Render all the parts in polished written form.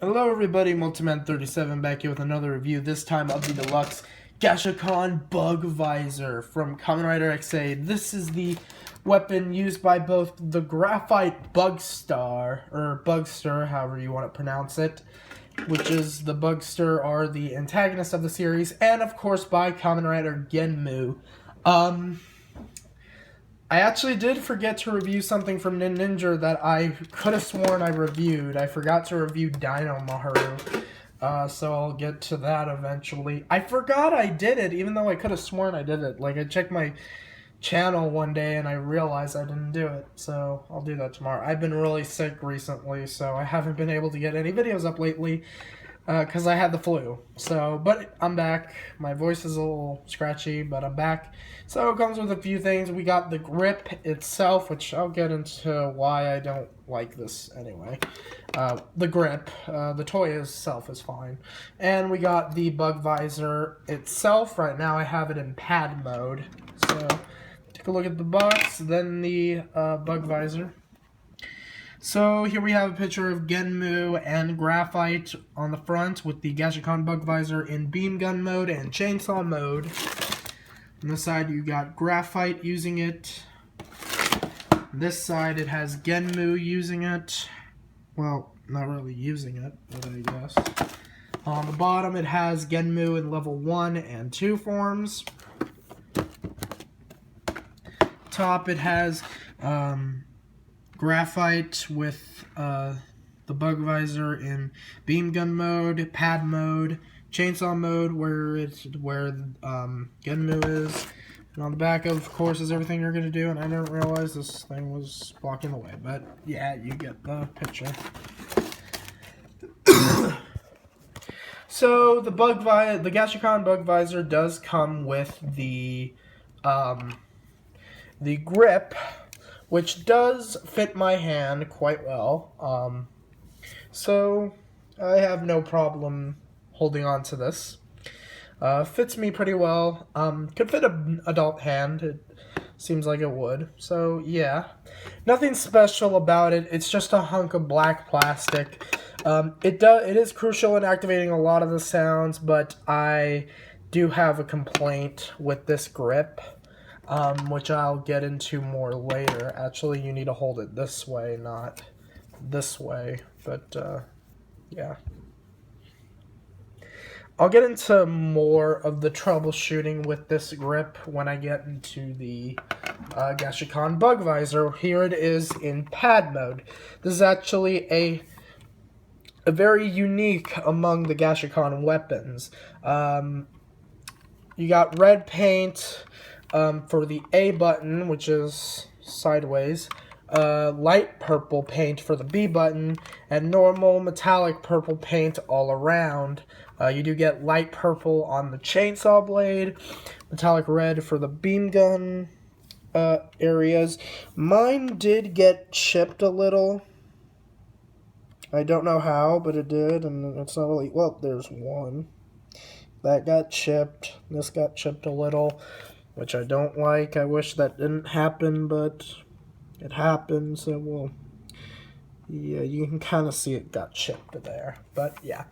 Hello everybody, Multiman37 back here with another review, this time of the deluxe Gashacon bugviser from Kamen Rider XA. This is the weapon used by both the Graphite Bugster, or Bugster, however you want to pronounce it, which is the Bugster are the antagonist of the series, and of course by Kamen Rider Genmu. I actually did forget to review something from Ninja that I could have sworn I reviewed. I forgot to review Dino Maharu, so I'll get to that eventually. I forgot I did it, even though I could have sworn I did it. Like, I checked my channel one day and I realized I didn't do it, so I'll do that tomorrow. I've been really sick recently, so I haven't been able to get any videos up lately, because I had the flu. So, but I'm back. My voice is a little scratchy, but I'm back. So it comes with a few things. We got the grip itself, which I'll get into why I don't like this anyway. The grip, the toy itself is fine. And we got the bug visor itself. Right now I have it in pad mode. So take a look at the box, then the bug visor. So here we have a picture of Genmu and Graphite on the front with the gashacon bugviser in beam gun mode and chainsaw mode. On this side you got Graphite using it. On this side it has Genmu using it. Well, not really using it, but I guess. On the bottom it has Genmu in level 1 and 2 forms. Top it has Graphite with the bugviser in beam gun mode, pad mode, chainsaw mode, where Genmu is, and on the back, of course, is everything you're gonna do. And I didn't realize this thing was blocking the way, but yeah, you get the picture. So the gashacon bugviser does come with the grip, which does fit my hand quite well. So I have no problem holding on to this. Fits me pretty well. Could fit an adult hand. It seems like it would. So yeah, nothing special about it. It's just a hunk of black plastic. It is crucial in activating a lot of the sounds, but I do have a complaint with this grip. Which I'll get into more later. Actually, you need to hold it this way, not this way. But, yeah. I'll get into more of the troubleshooting with this grip when I get into the gashacon bugviser. Here it is in pad mode. This is actually a very unique among the gashacon weapons. You got red paint for the A button, which is sideways, light purple paint for the B button, and normal metallic purple paint all around. You do get light purple on the chainsaw blade, metallic red for the beam gun areas. Mine did get chipped a little. I don't know how, but it did, and it's not really... Well, there's one. That got chipped. This got chipped a little, which I don't like. I wish that didn't happen, but it happened, so well, yeah, you can kind of see it got chipped there, but yeah.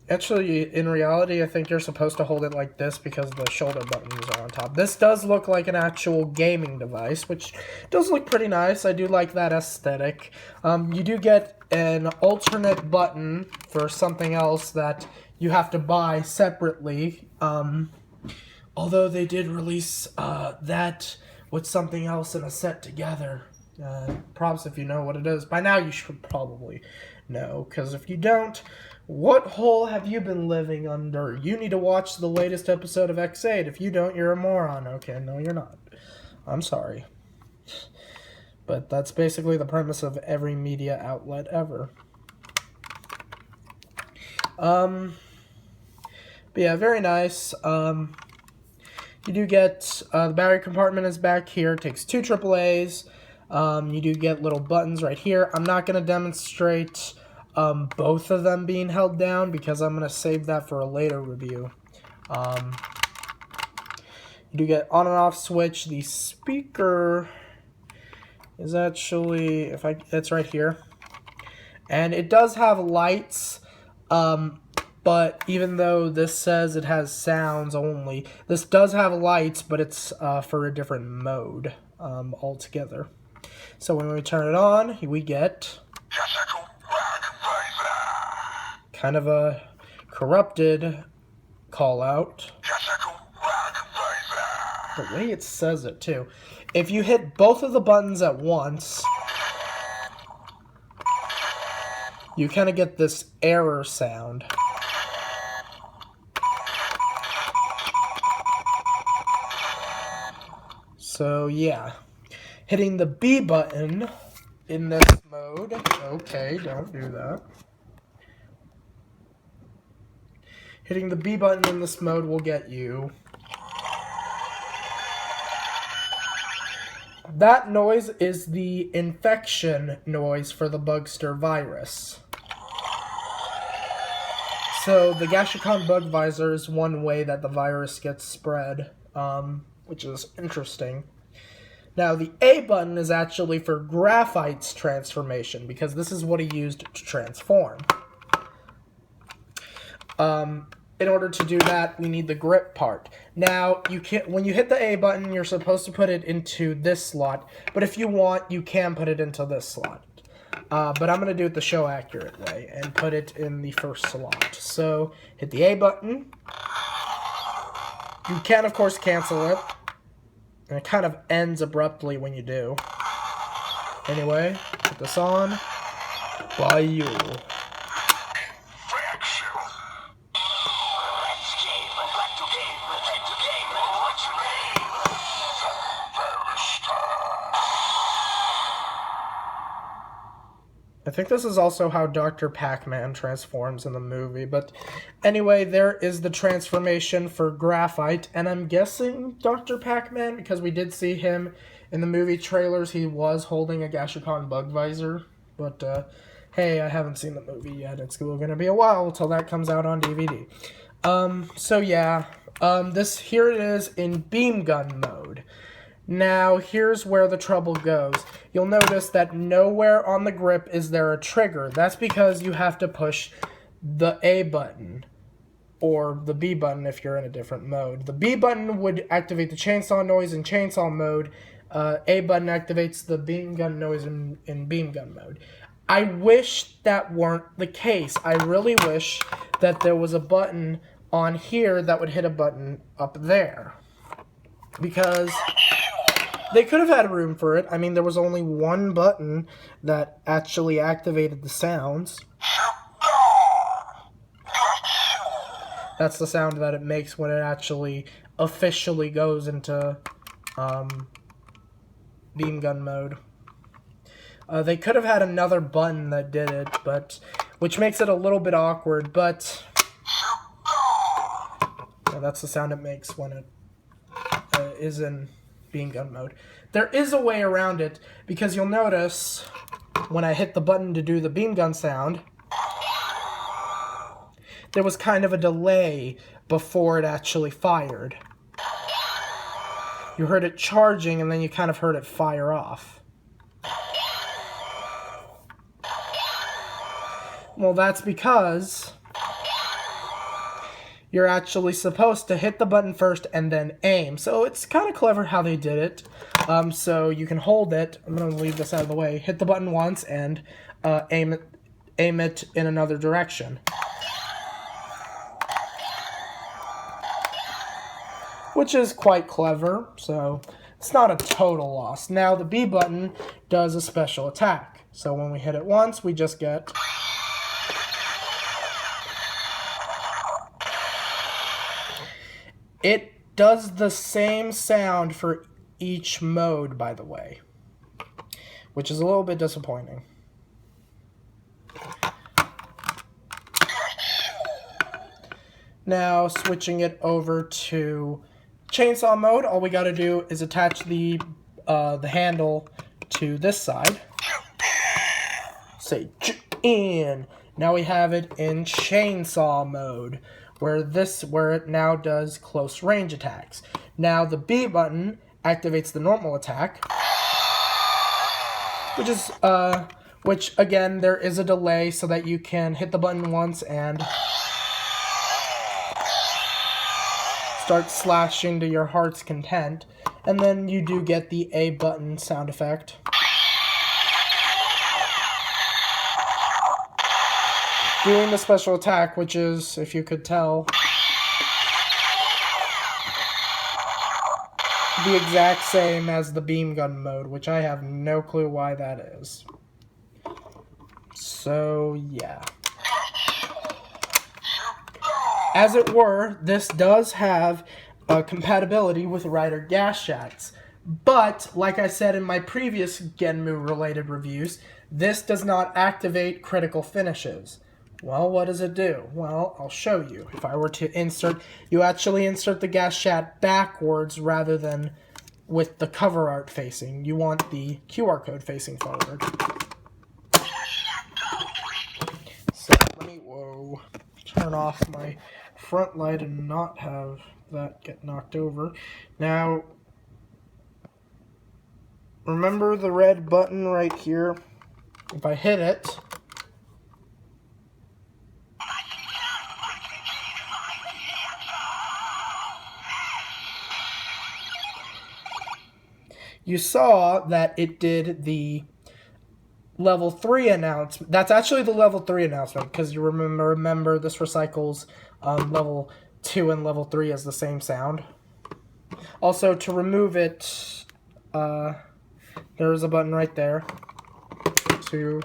Actually, in reality, I think you're supposed to hold it like this because the shoulder buttons are on top. This does look like an actual gaming device, which does look pretty nice. I do like that aesthetic. You do get an alternate button for something else that you have to buy separately. Although they did release that with something else in a set together. Props if you know what it is. By now you should probably know, because if you don't, what hole have you been living under? You need to watch the latest episode of X8. If you don't, you're a moron. Okay, no, you're not. I'm sorry. But that's basically the premise of every media outlet ever. But yeah, very nice. You do get, the battery compartment is back here. It takes 2 AAAs. You do get little buttons right here. I'm not going to demonstrate both of them being held down because I'm going to save that for a later review. You do get on and off switch. The speaker is actually, it's right here. And it does have lights, but even though this says it has sounds only, this does have lights, but it's for a different mode altogether. So when we turn it on, we get kind of a corrupted call out. The way it says it, too. If you hit both of the buttons at once, you kind of get this error sound. So, yeah. Hitting the B button in this mode. Okay, don't do that. Hitting the B button in this mode will get you. That noise is the infection noise for the Bugster virus. So the gashacon bugviser is one way that the virus gets spread, which is interesting. Now the A button is actually for Graphite's transformation, because this is what he used to transform. In order to do that, we need the grip part. Now, when you hit the A button, you're supposed to put it into this slot, but if you want, you can put it into this slot. But I'm going to do it the show accurate way and put it in the first slot. So, hit the A button. You can, of course, cancel it. And it kind of ends abruptly when you do. Anyway, put this on. By you. I think this is also how Dr. Pac-Man transforms in the movie, but anyway, there is the transformation for Graphite, and I'm guessing Dr. Pac-Man, because we did see him in the movie trailers, he was holding a gashacon bugviser, but hey, I haven't seen the movie yet, it's going to be a while until that comes out on DVD. So yeah, here it is in beam gun mode. Now, here's where the trouble goes. You'll notice that nowhere on the grip is there a trigger. That's because you have to push the A button, or the B button if you're in a different mode. The B button would activate the chainsaw noise in chainsaw mode. A button activates the beam gun noise in beam gun mode. I wish that weren't the case. I really wish that there was a button on here that would hit a button up there. Because they could have had room for it. I mean, there was only one button that actually activated the sounds. That's the sound that it makes when it actually officially goes into beam gun mode. They could have had another button that did it, which makes it a little bit awkward, but yeah, that's the sound it makes when it is in beam gun mode. There is a way around it, because you'll notice when I hit the button to do the beam gun sound, there was kind of a delay before it actually fired. You heard it charging, and then you kind of heard it fire off. Well, that's because you're actually supposed to hit the button first and then aim. So it's kind of clever how they did it. So you can hold it. I'm going to leave this out of the way. Hit the button once and aim it in another direction. Which is quite clever, so it's not a total loss. Now the B button does a special attack. So when we hit it once, we just get... It does the same sound for each mode, by the way, which is a little bit disappointing. Now, switching it over to chainsaw mode, all we got to do is attach the handle to this side. Say, in. Now we have it in chainsaw mode, where it now does close range attacks. Now the B button activates the normal attack, which is which, again, there is a delay so that you can hit the button once and start slashing to your heart's content. And then you do get the A button sound effect. Doing the special attack, which is, if you could tell, the exact same as the beam gun mode, which I have no clue why that is. So, yeah. As it were, this does have compatibility with Rider Gashats. But, like I said in my previous Genmu-related reviews, this does not activate critical finishes. Well, what does it do? Well, I'll show you. If I were to insert, you actually insert the Gashat backwards rather than with the cover art facing. You want the QR code facing forward. So let me, turn off my front light and not have that get knocked over. Now, remember the red button right here? If I hit it, you saw that it did the level 3 announcement. That's actually the level 3 announcement, because you remember this recycles level 2 and level 3 as the same sound. Also, to remove it, there's a button right there to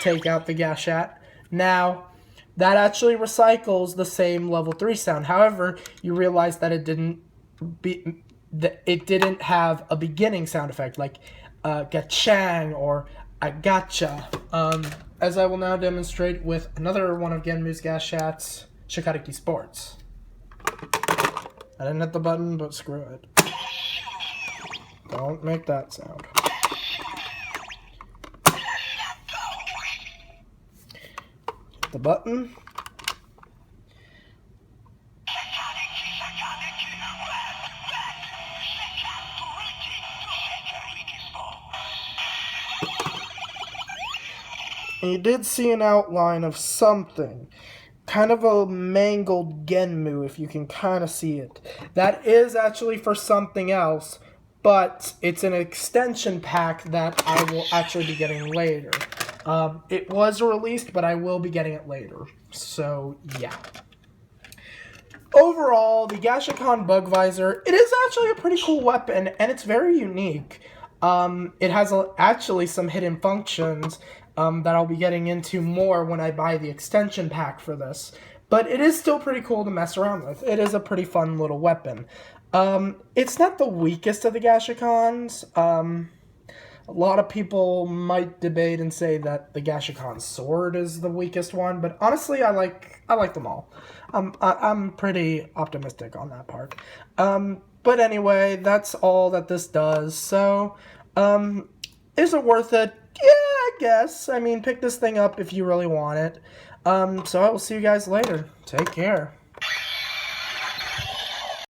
take out the Gashat. Now, that actually recycles the same level 3 sound. However, you realize that it didn't have a beginning sound effect like gachang or a gotcha, as I will now demonstrate with another one of Genmu's Gashats, Shikariki Sports. I didn't hit the button, but screw it. Don't make that sound. Hit the button. And you did see an outline of something. Kind of a mangled Genmu, if you can kind of see it. That is actually for something else, but it's an extension pack that I will actually be getting later. It was released, but I will be getting it later. So, yeah. Overall, the gashacon bugviser, it is actually a pretty cool weapon, and it's very unique. It has actually some hidden functions that I'll be getting into more when I buy the extension pack for this. But it is still pretty cool to mess around with. It is a pretty fun little weapon. It's not the weakest of the gashacons. A lot of people might debate and say that the gashacon sword is the weakest one, but honestly, I like them all. I'm pretty optimistic on that part. But anyway, that's all that this does. So, is it worth it? Yeah, I guess. I mean, pick this thing up if you really want it. So I will see you guys later. Take care.